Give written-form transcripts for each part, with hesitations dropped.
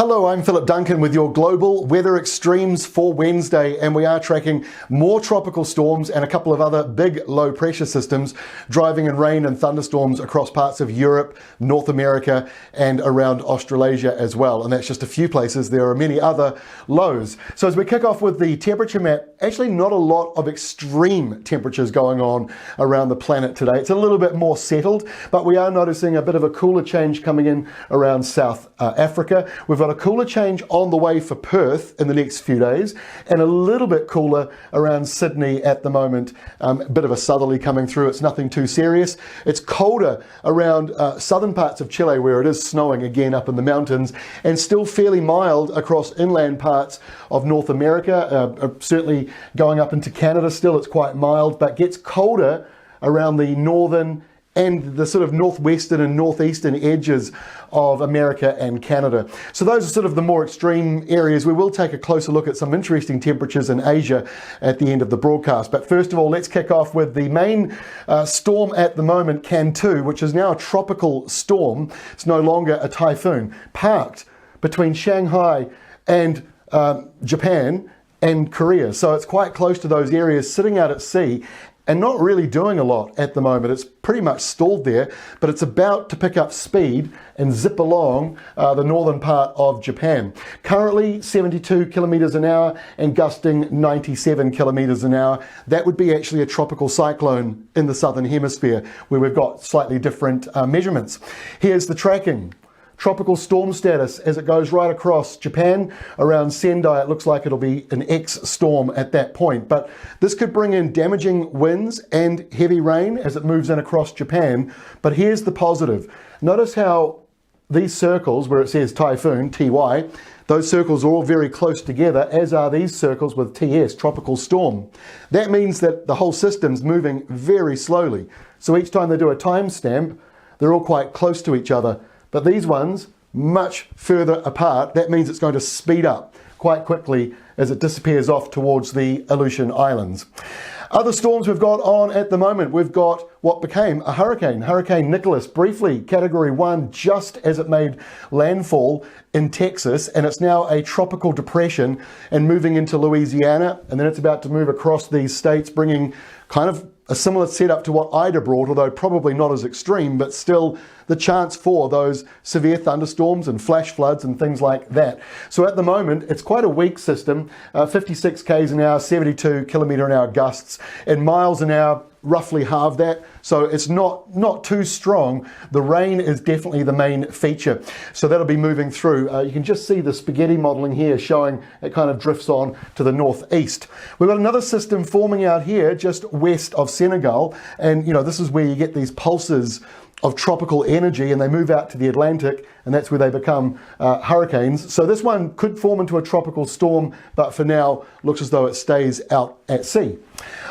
Hello, I'm Philip Duncan with your global weather extremes for Wednesday, and we are tracking more tropical storms and a couple of other big low pressure systems driving in rain and thunderstorms across parts of Europe, North America and around Australasia as well. And that's just a few places. There are many other lows. So as we kick off with the temperature map, actually not a lot of extreme temperatures going on around the planet today. It's a little bit more settled, but we are noticing a bit of a cooler change coming in around South Africa. We've got a cooler change on the way for Perth in the next few days, and a little bit cooler around Sydney at the moment. A bit of a southerly coming through. It's nothing too serious. It's colder around southern parts of Chile, where it is snowing again up in the mountains, and still fairly mild across inland parts of North America. Certainly going up into Canada still, it's quite mild, but gets colder around the northern and the sort of northwestern and northeastern edges of America and Canada. So those are sort of the more extreme areas. We will take a closer look at some interesting temperatures in Asia at the end of the broadcast. But first of all, let's kick off with the main storm at the moment, Chantu, which is now a tropical storm. It's no longer a typhoon, parked between Shanghai and Japan and Korea. So it's quite close to those areas, sitting out at sea and not really doing a lot at the moment. It's pretty much stalled there, but it's about to pick up speed and zip along the northern part of Japan. Currently 72 kilometers an hour and gusting 97 kilometers an hour. That would be actually a tropical cyclone in the southern hemisphere, where we've got slightly different measurements. Here's the tracking. Tropical storm status as it goes right across Japan. Around Sendai, it looks like it'll be an X storm at that point. But this could bring in damaging winds and heavy rain as it moves in across Japan. But here's the positive. Notice how these circles, where it says typhoon, TY, those circles are all very close together, as are these circles with TS, tropical storm. That means that the whole system's moving very slowly. So each time they do a timestamp, they're all quite close to each other. But these ones, much further apart. That means it's going to speed up quite quickly as it disappears off towards the Aleutian Islands. Other storms we've got on at the moment, we've got what became a hurricane, Hurricane Nicholas, briefly Category 1 just as it made landfall in Texas, and it's now a tropical depression and moving into Louisiana, and then it's about to move across these states, bringing kind of a similar setup to what Ida brought, although probably not as extreme, but still the chance for those severe thunderstorms and flash floods and things like that. So at the moment, it's quite a weak system, 56 k's an hour, 72 kilometre an hour gusts, and miles an hour, roughly half that. So it's not too strong. The rain is definitely the main feature. So that'll be moving through. You can just see the spaghetti modelling here showing it kind of drifts on to the northeast. We've got another system forming out here just west of Senegal. And you know, this is where you get these pulses of tropical energy, and they move out to the Atlantic, and that's where they become hurricanes. So this one could form into a tropical storm, but for now looks as though it stays out at sea.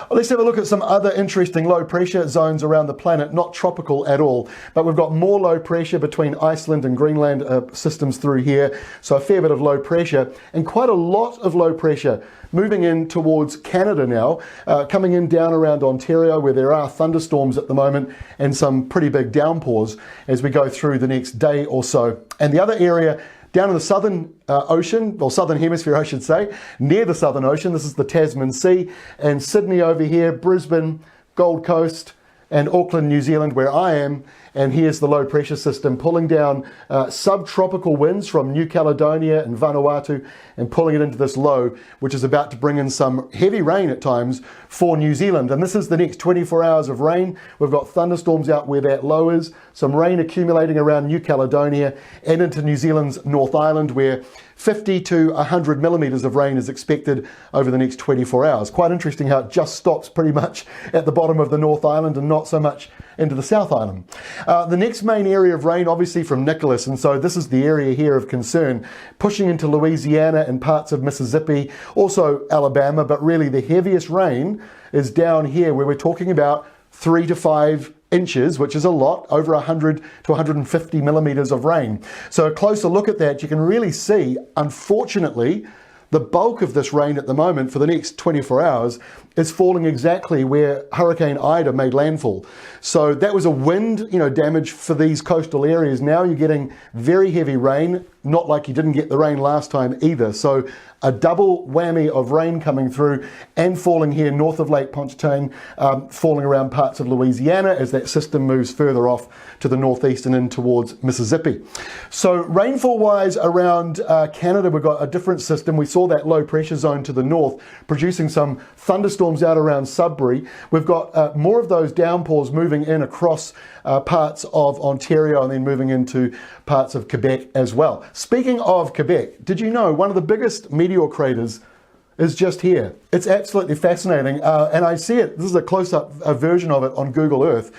Well, let's have a look at some other interesting low pressure zones around the planet, not tropical at all, but we've got more low pressure between Iceland and Greenland systems through here, so a fair bit of low pressure, and quite a lot of low pressure moving in towards Canada now, coming in down around Ontario, where there are thunderstorms at the moment and some pretty big downpours as we go through the next day or so. And the other area down in the southern ocean, or southern hemisphere I should say, near the southern ocean, this is the Tasman Sea, and Sydney over here, Brisbane, Gold Coast and Auckland, New Zealand, where I am. And here's the low pressure system pulling down subtropical winds from New Caledonia and Vanuatu and pulling it into this low, which is about to bring in some heavy rain at times for New Zealand. And this is the next 24 hours of rain. We've got thunderstorms out where that low is, some rain accumulating around New Caledonia and into New Zealand's North Island, where 50 to 100 millimetres of rain is expected over the next 24 hours. Quite interesting how it just stops pretty much at the bottom of the North Island and not so much into the South Island. The next main area of rain, obviously from Nicholas, and so this is the area here of concern, pushing into Louisiana and parts of Mississippi, also Alabama, but really the heaviest rain is down here, where we're talking about 3 to 5 inches, which is a lot, over 100 to 150 millimetres of rain. So a closer look at that, you can really see, unfortunately, the bulk of this rain at the moment for the next 24 hours is falling exactly where Hurricane Ida made landfall. So that was a wind, damage for these coastal areas. Now you're getting very heavy rain, not like you didn't get the rain last time either. So a double whammy of rain coming through and falling here north of Lake Pontchartrain, falling around parts of Louisiana as that system moves further off to the northeast and in towards Mississippi. So rainfall wise around Canada, we've got a different system. We saw that low pressure zone to the north producing some thunderstorms out around Sudbury. We've got more of those downpours moving in across parts of Ontario and then moving into parts of Quebec as well. Speaking of Quebec, did you know one of the biggest meteor craters is just here? It's absolutely fascinating, and I see it. This is a close-up version of it on Google Earth.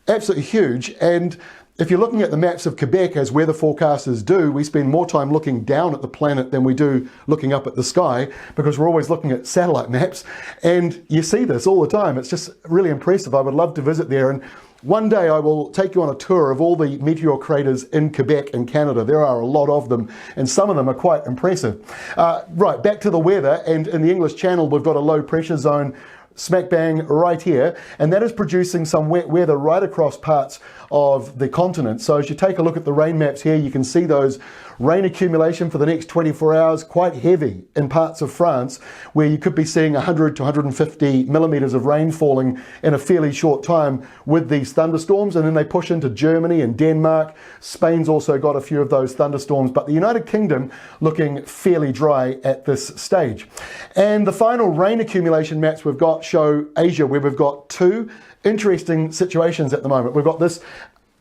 Absolutely huge. And if you're looking at the maps of Quebec, as weather forecasters do, we spend more time looking down at the planet than we do looking up at the sky, because we're always looking at satellite maps, and you see this all the time. It's just really impressive. I would love to visit there, and one day I will take you on a tour of all the meteor craters in Quebec and Canada. There are a lot of them, and some of them are quite impressive. Right, back to the weather, and in the English Channel we've got a low pressure zone smack bang right here, and that is producing some wet weather right across parts of the continent. So as you take a look at the rain maps here, you can see those rain accumulation for the next 24 hours, quite heavy in parts of France, where you could be seeing 100 to 150 millimeters of rain falling in a fairly short time with these thunderstorms, and then they push into Germany and Denmark. Spain's also got a few of those thunderstorms, but the United Kingdom looking fairly dry at this stage. And the final rain accumulation maps we've got show Asia, where we've got two interesting situations at the moment. We've got this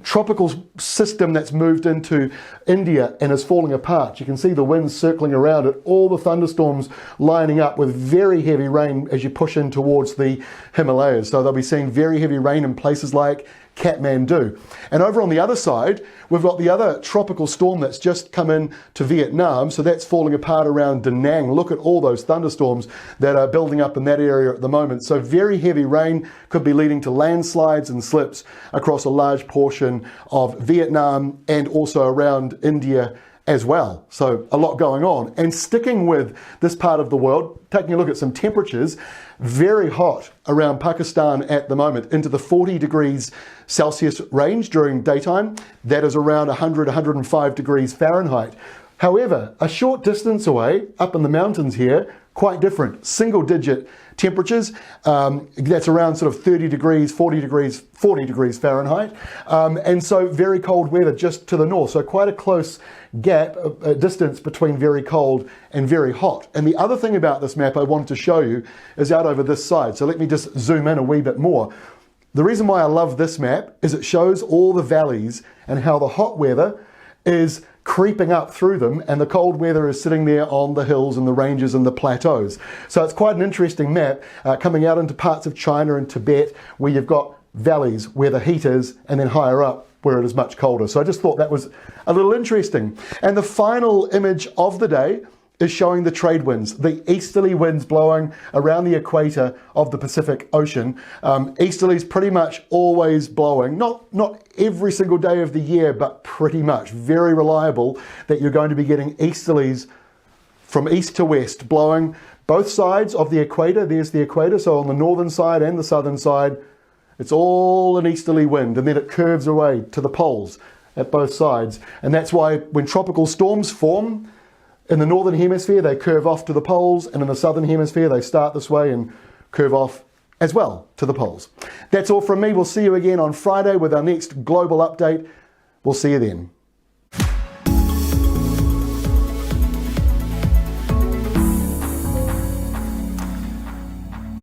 tropical system that's moved into India and is falling apart. You can see the winds circling around it, all the thunderstorms lining up with very heavy rain as you push in towards the Himalayas. So they'll be seeing very heavy rain in places like Kathmandu. And over on the other side, we've got the other tropical storm that's just come in to Vietnam. So that's falling apart around Da Nang. Look at all those thunderstorms that are building up in that area at the moment. So very heavy rain could be leading to landslides and slips across a large portion of Vietnam and also around India as well. So a lot going on. And sticking with this part of the world, taking a look at some temperatures, very hot around Pakistan at the moment, into the 40 degrees Celsius range during daytime. That is around 100, 105 degrees Fahrenheit. However, a short distance away, up in the mountains here, quite different. Single digit temperatures, that's around sort of 30 degrees, 40 degrees Fahrenheit. And so very cold weather just to the north. So quite a close gap, a distance between very cold and very hot. And the other thing about this map I wanted to show you is out over this side. So let me just zoom in a wee bit more. The reason why I love this map is it shows all the valleys and how the hot weather is creeping up through them and the cold weather is sitting there on the hills and the ranges and the plateaus. So it's quite an interesting map coming out into parts of China and Tibet, where you've got valleys where the heat is, and then higher up where it is much colder. So I just thought that was a little interesting. And the final image of the day is showing the trade winds, the easterly winds blowing around the equator of the Pacific Ocean. Easterlies pretty much always blowing, not every single day of the year, but pretty much very reliable that you're going to be getting easterlies from east to west blowing both sides of the equator. There's the equator, so on the northern side and the southern side, it's all an easterly wind, and then it curves away to the poles at both sides. And that's why when tropical storms form, in the northern hemisphere, they curve off to the poles, and in the southern hemisphere, they start this way and curve off as well to the poles. That's all from me. We'll see you again on Friday with our next global update. We'll see you then.